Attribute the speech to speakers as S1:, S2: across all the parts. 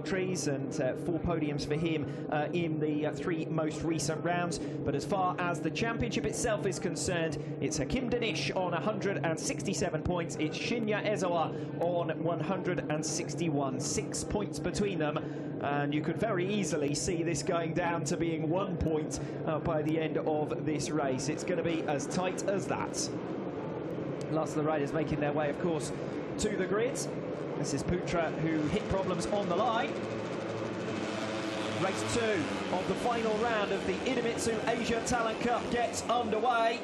S1: victories and 4 podiums for him in the 3 most recent rounds. But as far as the championship itself is concerned, it's Hakim Danish on 167 points. It's Shinya Ezawa on 161. 6 points between them. And you could very easily see this going down to being 1 point by the end of this race. It's going to be as tight as that. Last of the riders making their way, of course, to the grid. This is Putra, who hit problems on the line. Race 2 of the final round of the Idemitsu Asia Talent Cup gets underway.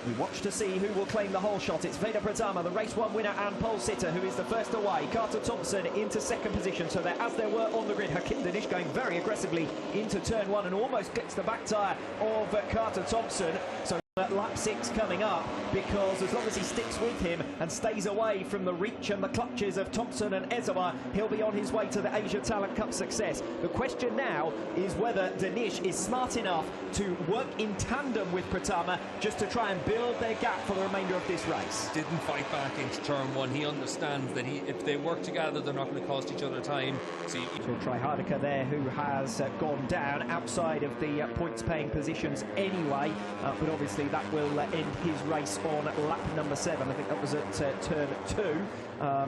S1: We watch to see who will claim the whole shot. It's Veda Pratama, the race 1 winner and pole sitter, who is the first away. Carter Thompson into second position. So there, as there were on the grid, Hakim Danish going very aggressively into turn 1 and almost clips the back tyre of Carter Thompson. So lap 6 coming up, because as long as he sticks with him and stays away from the reach and the clutches of Thompson and Ezawa, he'll be on his way to the Asia Talent Cup success. The question now is whether Danish is smart enough to work in tandem with Pratama just to try and build their gap for the remainder of this race.
S2: Didn't fight back into turn 1. He understands that if they work together, they're not going to cost each other time. So
S1: Tryhardika there, who has gone down outside of the points-paying positions anyway, but obviously that will end his race on lap number 7. I think that was at turn 2.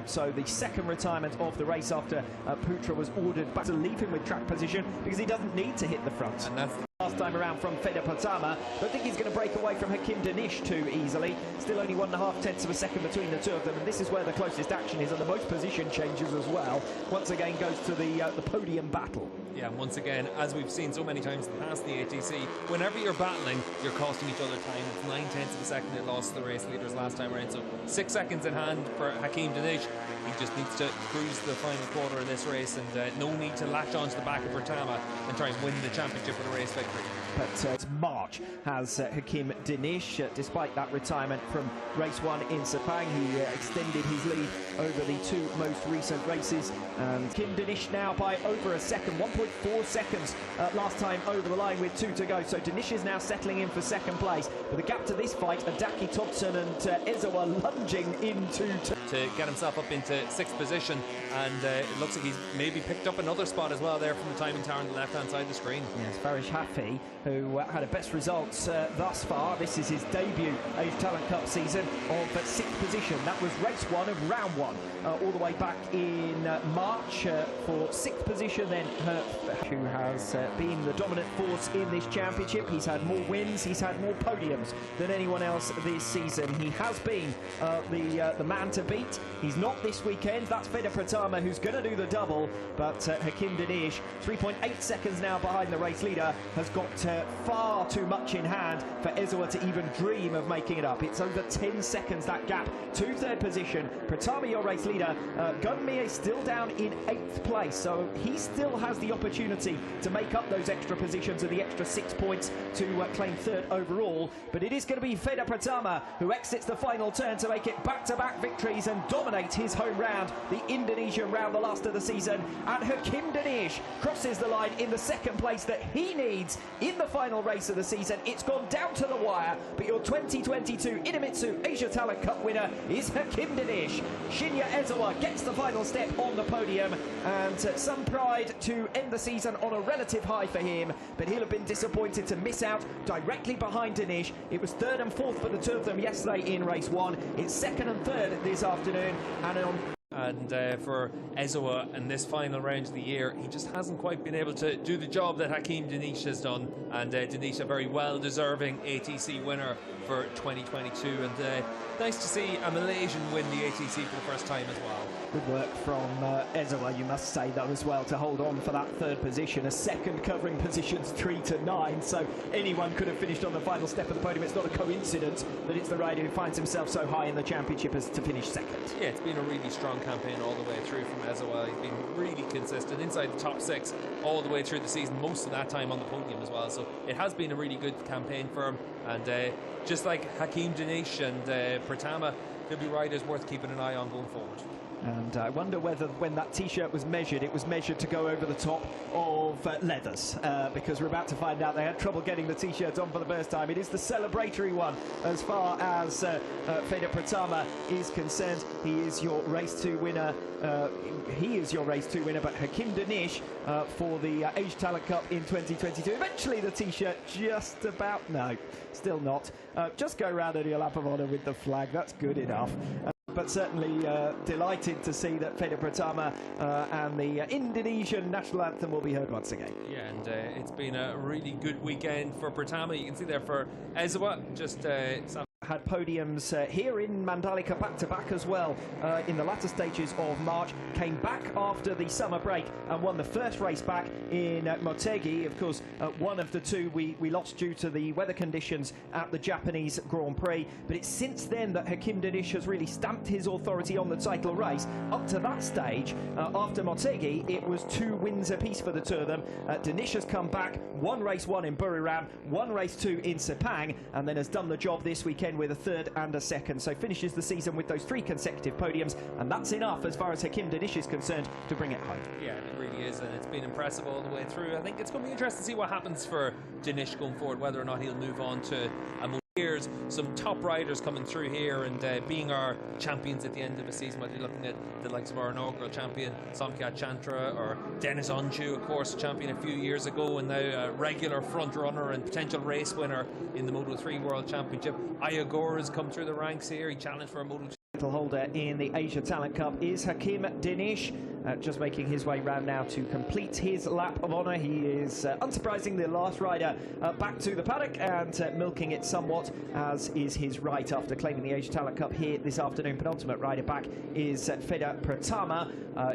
S1: So the second retirement of the race after Putra was ordered back to leave him with track position because he doesn't need to hit the front.
S2: And that's
S1: last time around from Veda Pratama. Don't think he's going to break away from Hakim Danish too easily. Still only 1.5 tenths of a second between the two of them, and this is where the closest action is, and the most position changes as well. Once again goes to the podium battle.
S2: Yeah, once again, as we've seen so many times in the past, the ATC, whenever you're battling, you're costing each other time. It's 9 tenths of a second it lost the race leaders last time around, so 6 seconds in hand for Hakim Danish. He just needs to cruise the final quarter of this race, and no need to latch onto the back of Pratama and try and win the championship with a race victory.
S1: But March has Hakim Danish, despite that retirement from race 1 in Sepang. He extended his lead over the 2 most recent races. And Hakim Danish now by over a second, 1.4 seconds last time over the line with 2 to go. So Danish is now settling in for second place. But the gap to this fight, Adaki Thompson and Ezawa lunging into
S2: to get himself up into 6th position, and it looks like he's maybe picked up another spot as well there from the timing tower on the left-hand side of the screen.
S1: Yes, Farish Hafi, who had a best results thus far. This is his debut Asia Talent Cup season of 6th position. That was race 1 of round 1, all the way back in March for 6th position. Then who has been the dominant force in this championship. He's had more wins, he's had more podiums than anyone else this season. He has been the man to beat. He's not this weekend. That's Veda Pratama, who's going to do the double, but Hakim Danish, 3.8 seconds now behind the race leader, has got far too much in hand for Ezawa to even dream of making it up. It's over 10 seconds, that gap to 3rd position. Pratama, your race leader. Gunmi is still down in 8th place, so he still has the opportunity to make up those extra positions and the extra 6 points to claim 3rd overall. But it is going to be Veda Pratama who exits the final turn to make it back-to-back victories and dominate his home round, the Indonesian round, the last of the season. And Hakim Danish crosses the line in the 2nd place that he needs in the final race of the season. It's gone down to the wire, but your 2022 Idemitsu Asia Talent Cup winner is Hakim Danish. Shinya Ezawa gets the final step on the podium, and some pride to end the season on a relative high for him, but he'll have been disappointed to miss out directly behind Danish. It was 3rd and 4th for the two of them yesterday in race 1. It's 2nd and 3rd this afternoon, and
S2: for Ezawa in this final round of the year, he just hasn't quite been able to do the job that Hakim Danish has done, and Danish a very well-deserving ATC winner for 2022, and nice to see a Malaysian win the ATC for the first time as well.
S1: Good work from Ezawa, you must say, though, as well, to hold on for that 3rd position. A second covering positions 3 to 9, so anyone could have finished on the final step of the podium. It's not a coincidence that it's the rider who finds himself so high in the championship as to finish 2nd.
S2: Yeah, it's been a really strong campaign all the way through from Ezawa. He's been really consistent inside the top 6 all the way through the season, most of that time on the podium as well. So it has been a really good campaign for him, and just like Hakim Danish and Pratama, there'll be riders worth keeping an eye on going forward.
S1: And I wonder whether when that T-shirt was measured, it was measured to go over the top of leathers, because we're about to find out they had trouble getting the T-shirt on for the first time. It is the celebratory one as far as Feder Pratama is concerned. He is your race 2 winner. But Hakim Danish for the Age Talent Cup in 2022. Eventually the T-shirt just about, no, still not. Just go round on your lap of honour with the flag. That's good enough. But certainly delighted to see that Feder Pratama and the Indonesian national anthem will be heard once again.
S2: Yeah, and it's been a really good weekend for Pratama. You can see there for Ezawa, just
S1: had podiums here in Mandalika back-to-back as well in the latter stages of March. Came back after the summer break and won the first race back in Motegi. Of course, one of the two we lost due to the weather conditions at the Japanese Grand Prix. But it's since then that Hakim Danish has really stamped his authority on the title race. Up to that stage, after Motegi, it was 2 wins apiece for the two of them. Danish has come back, won race 1 in Buriram, won race 2 in Sepang, and then has done the job this weekend with a 3rd and a 2nd. So finishes the season with those 3 consecutive podiums, and that's enough as far as Hakim Danish is concerned to bring it home.
S2: Yeah, it really is, and it's been impressive all the way through. I think it's going to be interesting to see what happens for Danish going forward, whether or not he'll move on to a more years. Some top riders coming through here and being our champions at the end of the season, whether you're looking at the likes of our inaugural champion Somkiat Chantra, or Dennis Onju, of course, champion a few years ago and now a regular front runner and potential race winner in the Moto3 World Championship. Ayagor has come through the ranks here. He challenged for a Moto2
S1: title holder in the Asia Talent Cup is Hakim Danish, just making his way round now to complete his lap of honour. He is unsurprisingly the last rider back to the paddock and milking it somewhat, as is his right after claiming the Asia Talent Cup here this afternoon. Penultimate rider back is Feder Pratama,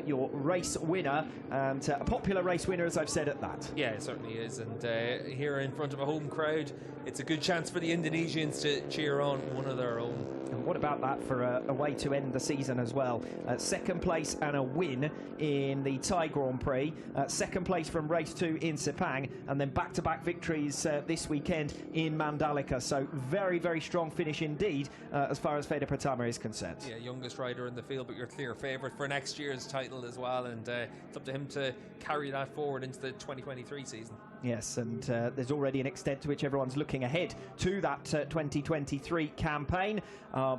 S1: your race winner, and a popular race winner, as I've said at that.
S2: Yeah, it certainly is, and here in front of a home crowd, it's a good chance for the Indonesians to cheer on one of their own.
S1: And what about that for a way to end the season as well? 2nd place and a win in the Thai Grand Prix, 2nd place from race 2 in Sepang, and then back-to-back victories this weekend in Mandalika. So very, very strong finish indeed as far as Feder Pratama is concerned.
S2: Yeah, youngest rider in the field, but your clear favourite for next year's title as well, and it's up to him to carry that forward into the 2023 season.
S1: Yes, and there's already an extent to which everyone's looking ahead to that 2023 campaign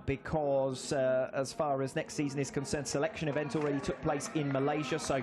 S1: because as far as next season is concerned, selection event already took place in Malaysia, so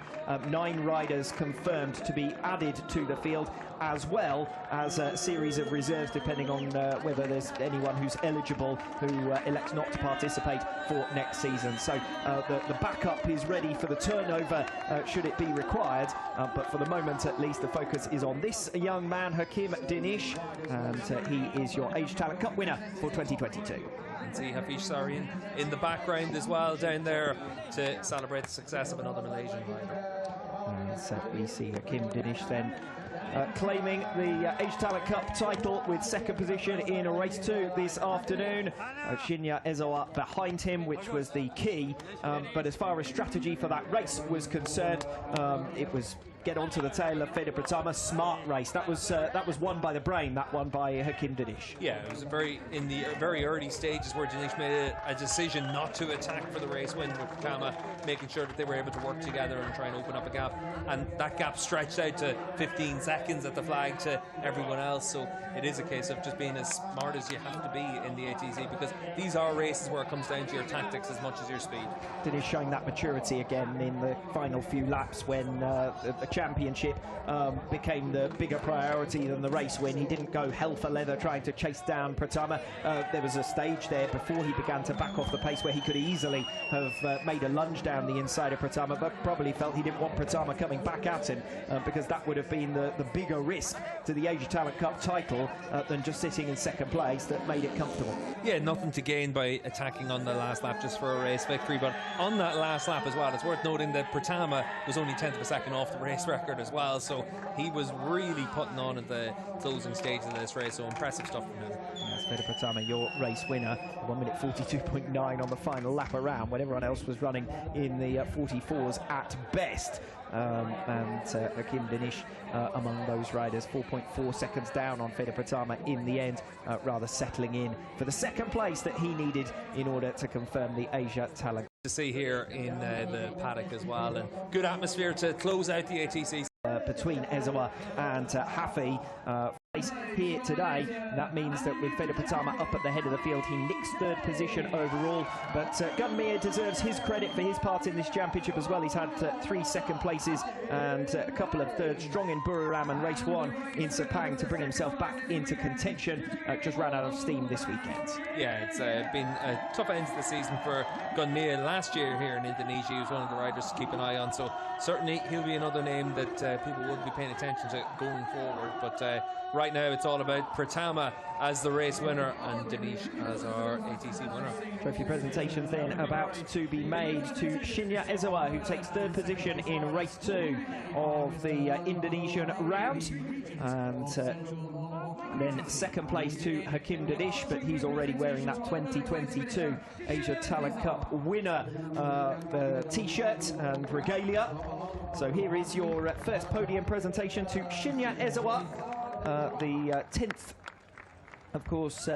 S1: 9 riders confirmed to be added to the field, as well as a series of reserves depending on whether there's anyone who's eligible who elects not to participate for next season. So the backup is ready for the turnover should it be required, but for the moment at least the focus is on this young man, Hakim Danish, and he is your Age Talent Cup winner for 2022.
S2: And see Hafiz Sarian in the background as well down there to celebrate the success of another Malaysian rider.
S1: So we see Hakim Danish then claiming the Age Talent Cup title with 2nd position in race 2 this afternoon. Shinya Ezawa behind him, which was the key, but as far as strategy for that race was concerned, it was get onto the tail of Feder Pratama. Smart race. That was won by the brain, that one by Hakim Danish.
S2: Yeah, it was in the very early stages where Danish made a decision not to attack for the race win with Pratama, making sure that they were able to work together and try and open up a gap, and that gap stretched out to 15 seconds at the flag to everyone else. So it is a case of just being as smart as you have to be in the ATC, because these are races where it comes down to your tactics as much as your speed.
S1: Danish showing that maturity again in the final few laps when the championship became the bigger priority than the race win. He didn't go hell for leather trying to chase down Pratama. There was a stage there before he began to back off the pace where he could easily have made a lunge down the inside of Pratama, but probably felt he didn't want Pratama coming back at him because that would have been the bigger risk to the Asia Talent Cup title than just sitting in 2nd place that made it comfortable.
S2: Yeah, nothing to gain by attacking on the last lap just for a race victory, but on that last lap as well, it's worth noting that Pratama was only 1/10 of a second off the race record as well, so he was really putting on at the closing stage of this race, so impressive stuff from him.
S1: Yes, Feder Pratama, your race winner, 1:42.9 on the final lap around when everyone else was running in the 44s at best. And Hakim Danish among those riders, 4.4 seconds down on Feder Pratama in the end, rather settling in for the 2nd place that he needed in order to confirm the Asia Talent
S2: to see here in the paddock as well, and good atmosphere to close out the ATC.
S1: Between Ezawa and Hafi here today. That means that with Fede Potama up at the head of the field, he nicks third position overall. But Gunmir deserves his credit for his part in this championship as well. He's had 3 second places and a couple of third, strong in Buriram and race 1 in Sepang to bring himself back into contention. Just ran out of steam this weekend.
S2: Yeah, it's been a tough end to the season for Gunmir. Last year here in Indonesia, he was one of the riders to keep an eye on. So certainly he'll be another name that people would be paying attention to going forward. But right now it's all about Pratama as the race winner and Danish as our ATC winner.
S1: Trophy presentations then about to be made to Shinya Ezawa, who takes third position in race 2 of the Indonesian round, and then second place to Hakim Danish, but he's already wearing that 2022 Asia Talent Cup winner t-shirt and regalia. So here is your first podium presentation to Shinya Ezawa, the 10th, of course,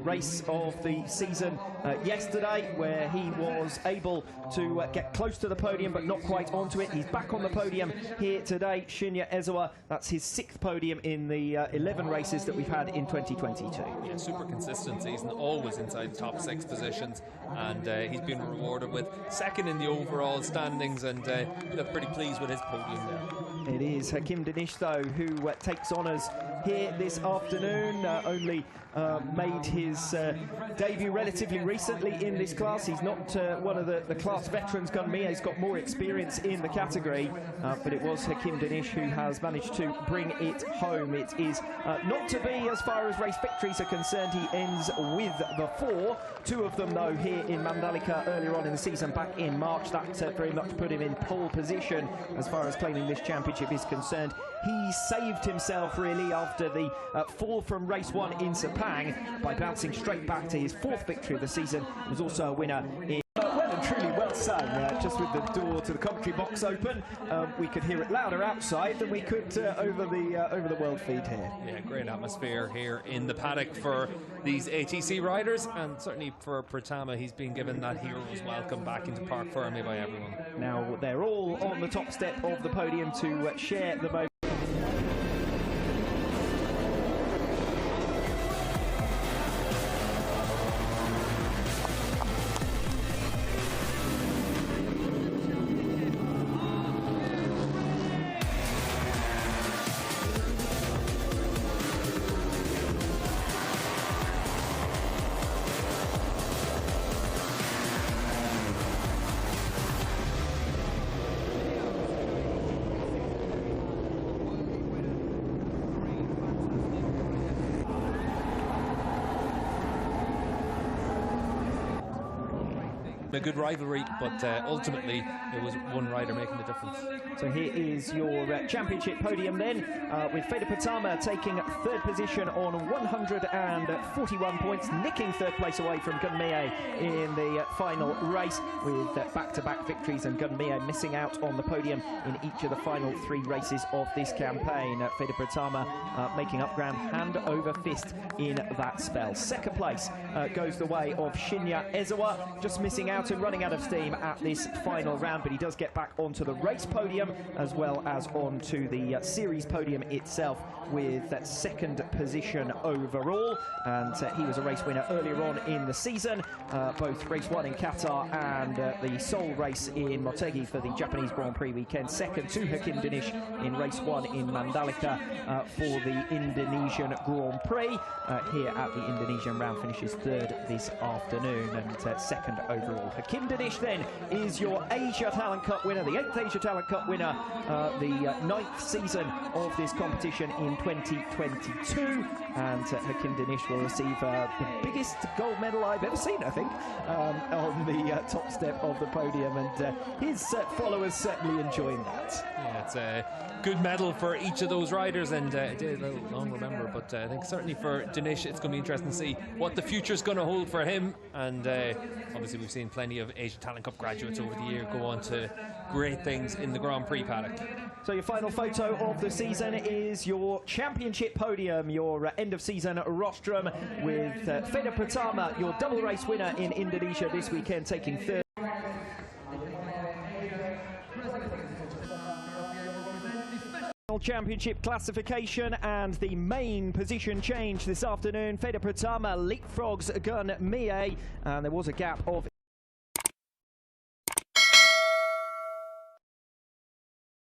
S1: race of the season yesterday, where he was able to get close to the podium but not quite onto it. He's back on the podium here today. Shinya Ezawa, that's his 6th podium in the 11 races that we've had in 2022.
S2: Yeah, super consistent season, always inside the top 6 positions, and he's been rewarded with 2nd in the overall standings, and we look pretty pleased with his podium there.
S1: It is Hakim Danish, though, who takes honours here this afternoon. Only made his debut relatively recently in this class. He's not one of the class veterans, Gunmir. He's got more experience in the category, but it was Hakim Danish who has managed to bring it home. It is not to be as far as race victories are concerned. He ends with the 4. 2 of them, though, here in Mandalika earlier on in the season, back in March. That very much put him in pole position as far as claiming this championship is concerned. He saved himself, really, after the fall from race 1 in Sepang by bouncing straight back to his 4th victory of the season. He was also a winner in well and truly well sung, just with the door to the commentary box open. We could hear it louder outside than we could over the world feed here.
S2: Yeah, great atmosphere here in the paddock for these ATC riders, and certainly for Pratama, he's been given that hero's welcome back into Park Ferme by everyone.
S1: Now they're all on the top step of the podium to share the moment.
S2: A good rivalry, but ultimately it was one rider making the difference.
S1: So here is your championship podium then, with Fede Potama taking 3rd position on 141 points, nicking 3rd place away from Gunmir in the final race, with back-to-back victories, and Gunmir missing out on the podium in each of the final 3 races of this campaign. Fede Potama making up ground hand over fist in that spell. 2nd place goes the way of Shinya Ezawa, just missing out and running out of steam at this final round, but he does get back onto the race podium as well as onto the series podium itself, with that 2nd position overall, and he was a race winner earlier on in the season, both race 1 in Qatar and the Seoul race in Motegi for the Japanese Grand Prix weekend. 2nd to Hakim Danish in race 1 in Mandalika for the Indonesian Grand Prix. Here at the Indonesian round, finishes 3rd this afternoon, and 2nd overall. Hakim Danish then is your Asia Talent Cup winner, the 8th Asia Talent Cup winner, the 9th season of this competition in 2022, and Hakim Danish will receive the biggest gold medal I've ever seen, I think, on the top step of the podium, and his followers certainly enjoying that.
S2: Yeah, it's a good medal for each of those riders, and it did a little long remember, but I think certainly for Danish it's going to be interesting to see what the future's going to hold for him, and obviously we've seen plenty of Asia Talent Cup graduates over the year go on to great things in the Grand Prix paddock.
S1: So your final photo of the season is your championship podium, your end of season rostrum, with Fede Pratama, your double race winner in Indonesia this weekend, taking 3rd. Championship classification and the main position change this afternoon. Fede Pratama leapfrogs Gun Mie, and there was a gap of